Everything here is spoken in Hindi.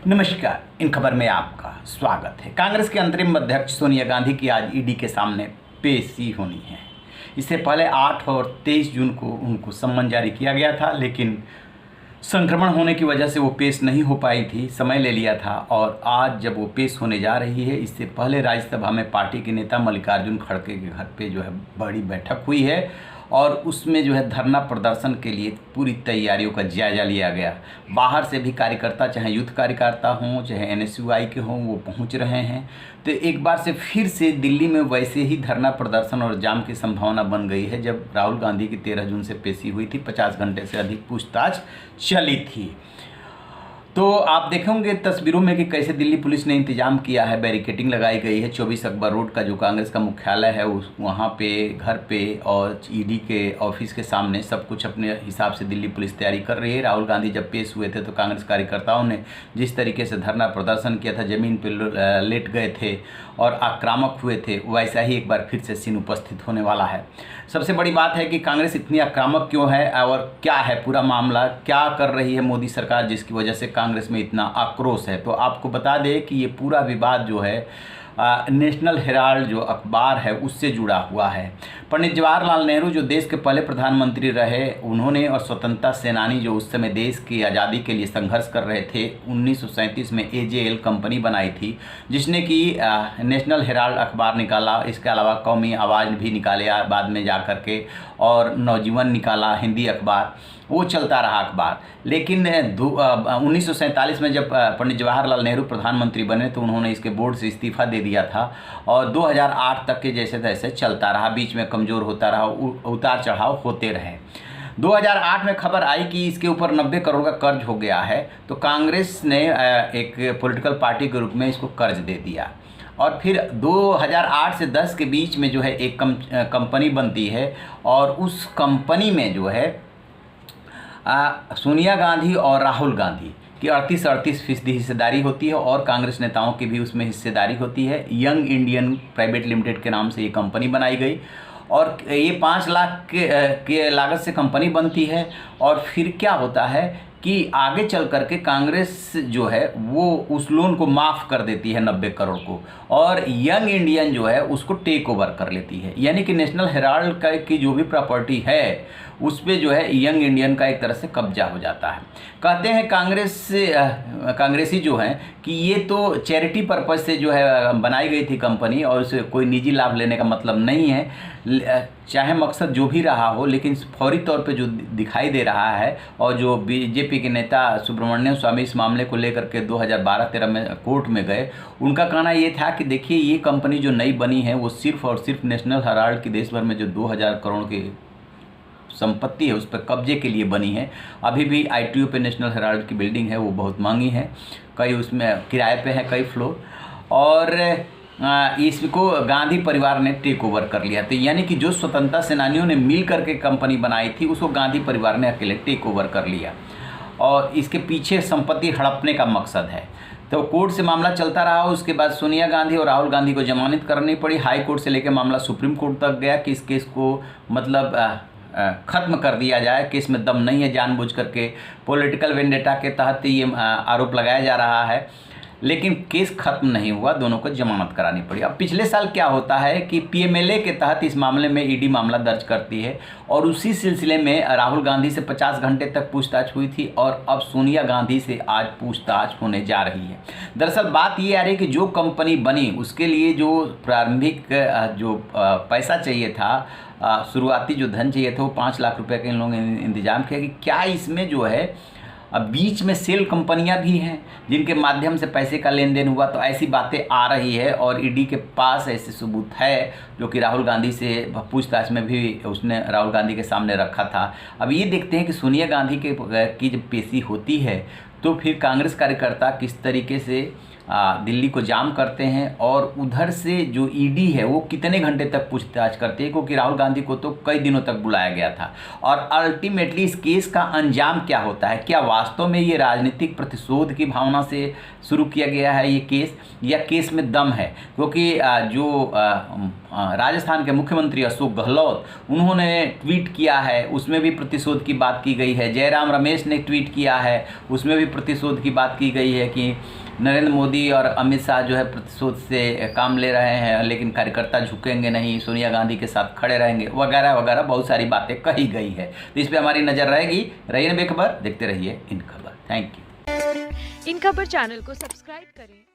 नमस्कार। इन खबर में आपका स्वागत है। कांग्रेस के अंतरिम अध्यक्ष सोनिया गांधी की आज ईडी के सामने पेशी होनी है। इससे पहले 8 और 23 जून को उनको सम्मन जारी किया गया था, लेकिन संक्रमण होने की वजह से वो पेश नहीं हो पाई थी, समय ले लिया था। और आज जब वो पेश होने जा रही है, इससे पहले राज्यसभा में पार्टी के नेता मल्लिकार्जुन खड़गे के घर पे बड़ी बैठक हुई है और उसमें धरना प्रदर्शन के लिए पूरी तैयारियों का जायजा लिया गया। बाहर से भी कार्यकर्ता, चाहे यूथ कार्यकर्ता हों, चाहे एनएसयूआई के हों, वो पहुंच रहे हैं। तो एक बार से फिर से दिल्ली में वैसे ही धरना प्रदर्शन और जाम की संभावना बन गई है। जब राहुल गांधी की 13 जून से पेशी हुई थी, 50 घंटे से अधिक पूछताछ चली थी। तो आप देखेंगे तस्वीरों में कि कैसे दिल्ली पुलिस ने इंतजाम किया है, बैरिकेडिंग लगाई गई है। 24 अकबर रोड का जो कांग्रेस का मुख्यालय है वहाँ पे, घर पे और ईडी के ऑफिस के सामने सब कुछ अपने हिसाब से दिल्ली पुलिस तैयारी कर रही है। राहुल गांधी जब पेश हुए थे तो कांग्रेस कार्यकर्ताओं ने जिस तरीके से धरना प्रदर्शन किया था, ज़मीन पर लेट गए थे और आक्रामक हुए थे, वैसा ही एक बार फिर से सीन उपस्थित होने वाला है। सबसे बड़ी बात है कि कांग्रेस इतनी आक्रामक क्यों है और क्या है पूरा मामला, क्या कर रही है मोदी सरकार जिसकी वजह से कांग्रेस में इतना आक्रोश है। तो आपको बता दें कि ये पूरा विवाद जो है नेशनल हेराल्ड जो अखबार है उससे जुड़ा हुआ है। पंडित जवाहरलाल नेहरू जो देश के पहले प्रधानमंत्री रहे, उन्होंने और स्वतंत्रता सेनानी जो उस समय देश की आज़ादी के लिए संघर्ष कर रहे थे, 1937 में एजेएल कंपनी बनाई थी जिसने कि नेशनल हेराल्ड अखबार निकाला। इसके अलावा कौमी आवाज़ भी निकाले बाद में जा कर के, और नवजीवन निकाला, हिंदी अखबार, वो चलता रहा अखबार। लेकिन 1947 में जब पंडित जवाहरलाल नेहरू प्रधानमंत्री बने तो उन्होंने इसके बोर्ड से इस्तीफा दे दिया था और 2008 तक के जैसे तैसे चलता रहा, बीच में कमज़ोर होता रहा, उतार चढ़ाव होते रहे। 2008 में खबर आई कि इसके ऊपर 90 करोड़ का कर्ज हो गया है, तो कांग्रेस ने एक पॉलिटिकल पार्टी के रूप में इसको कर्ज दे दिया। और फिर 2008 से 10 के बीच में एक कंपनी बनती है और उस कंपनी में सोनिया गांधी और राहुल गांधी की 38% हिस्सेदारी होती है और कांग्रेस नेताओं की भी उसमें हिस्सेदारी होती है। यंग इंडियन प्राइवेट लिमिटेड के नाम से ये कंपनी बनाई गई और ये 5 लाख के लागत से कंपनी बनती है। और फिर क्या होता है कि आगे चल करके कांग्रेस जो है वो उस लोन को माफ़ कर देती है 90 करोड़ को, और यंग इंडियन जो है उसको टेक ओवर कर लेती है। यानी कि नेशनल हेराल्ड का की जो भी प्रॉपर्टी है उस पर यंग इंडियन का एक तरह से कब्जा हो जाता है। कहते हैं कांग्रेसी जो हैं कि ये तो चैरिटी पर्पज़ से बनाई गई थी कंपनी और उसे कोई निजी लाभ लेने का मतलब नहीं है। चाहे मकसद जो भी रहा हो, लेकिन फौरी तौर पे जो दिखाई दे रहा है, और जो बीजेपी के नेता सुब्रमण्यम स्वामी इस मामले को लेकर के 2012-13 में कोर्ट में गए, उनका कहना ये था कि देखिए ये कंपनी जो नई बनी है वो सिर्फ और सिर्फ नेशनल हेराल्ड की देश भर में जो 2000 करोड़ की संपत्ति है उस पर कब्जे के लिए बनी है। अभी भी आईटीओ पे नेशनल हेराल्ड की बिल्डिंग है, वो बहुत महंगी है, कई उसमें किराए पे है, कई फ्लोर, और इसको गांधी परिवार ने टेक ओवर कर लिया। तो यानी कि जो स्वतंत्रता सेनानियों ने मिल करके कंपनी बनाई थी उसको गांधी परिवार ने अकेले टेक ओवर कर लिया और इसके पीछे संपत्ति हड़पने का मकसद है। तो कोर्ट से मामला चलता रहा। उसके बाद सोनिया गांधी और राहुल गांधी को जमानत करनी पड़ी। हाई कोर्ट से लेकर मामला सुप्रीम कोर्ट तक गया कि इस केस को ख़त्म कर दिया जाए, केस में दम नहीं है, जानबूझ करके पॉलिटिकल वेंडेटा के तहत ये आरोप लगाया जा रहा है। लेकिन केस खत्म नहीं हुआ, दोनों को जमानत करानी पड़ी। अब पिछले साल क्या होता है कि पीएमएलए के तहत इस मामले में ईडी मामला दर्ज करती है और उसी सिलसिले में राहुल गांधी से 50 घंटे तक पूछताछ हुई थी और अब सोनिया गांधी से आज पूछताछ होने जा रही है। दरअसल बात ये आ रही है कि जो कंपनी बनी उसके लिए जो प्रारंभिक पैसा चाहिए था, शुरुआती जो धन चाहिए था, वो 5 लाख रुपए के इन लोगों ने इंतजाम किया कि क्या इसमें अब बीच में सेल कंपनियां भी हैं जिनके माध्यम से पैसे का लेन देन हुआ। तो ऐसी बातें आ रही है और ईडी के पास ऐसे सबूत है जो कि राहुल गांधी से पूछताछ में भी उसने राहुल गांधी के सामने रखा था। अब ये देखते हैं कि सोनिया गांधी की जब पेशी होती है तो फिर कांग्रेस कार्यकर्ता किस तरीके से दिल्ली को जाम करते हैं और उधर से जो ईडी है वो कितने घंटे तक पूछताछ करती है, क्योंकि राहुल गांधी को तो कई दिनों तक बुलाया गया था। और अल्टीमेटली इस केस का अंजाम क्या होता है, क्या वास्तव में ये राजनीतिक प्रतिशोध की भावना से शुरू किया गया है ये केस, या केस में दम है? क्योंकि जो राजस्थान के मुख्यमंत्री अशोक गहलोत, उन्होंने ट्वीट किया है, उसमें भी प्रतिशोध की बात की गई है। जयराम रमेश ने ट्वीट किया है, उसमें भी प्रतिशोध की बात की गई है कि नरेंद्र मोदी और अमित शाह जो है प्रतिशोध से काम ले रहे हैं, लेकिन कार्यकर्ता झुकेंगे नहीं, सोनिया गांधी के साथ खड़े रहेंगे, वगैरह वगैरह बहुत सारी बातें कही गई है। तो इस पर हमारी नज़र रहेगी। रहिए बेखबर, देखते रहिए इन खबर। Thank you. इन खबर चैनल को सब्सक्राइब करें।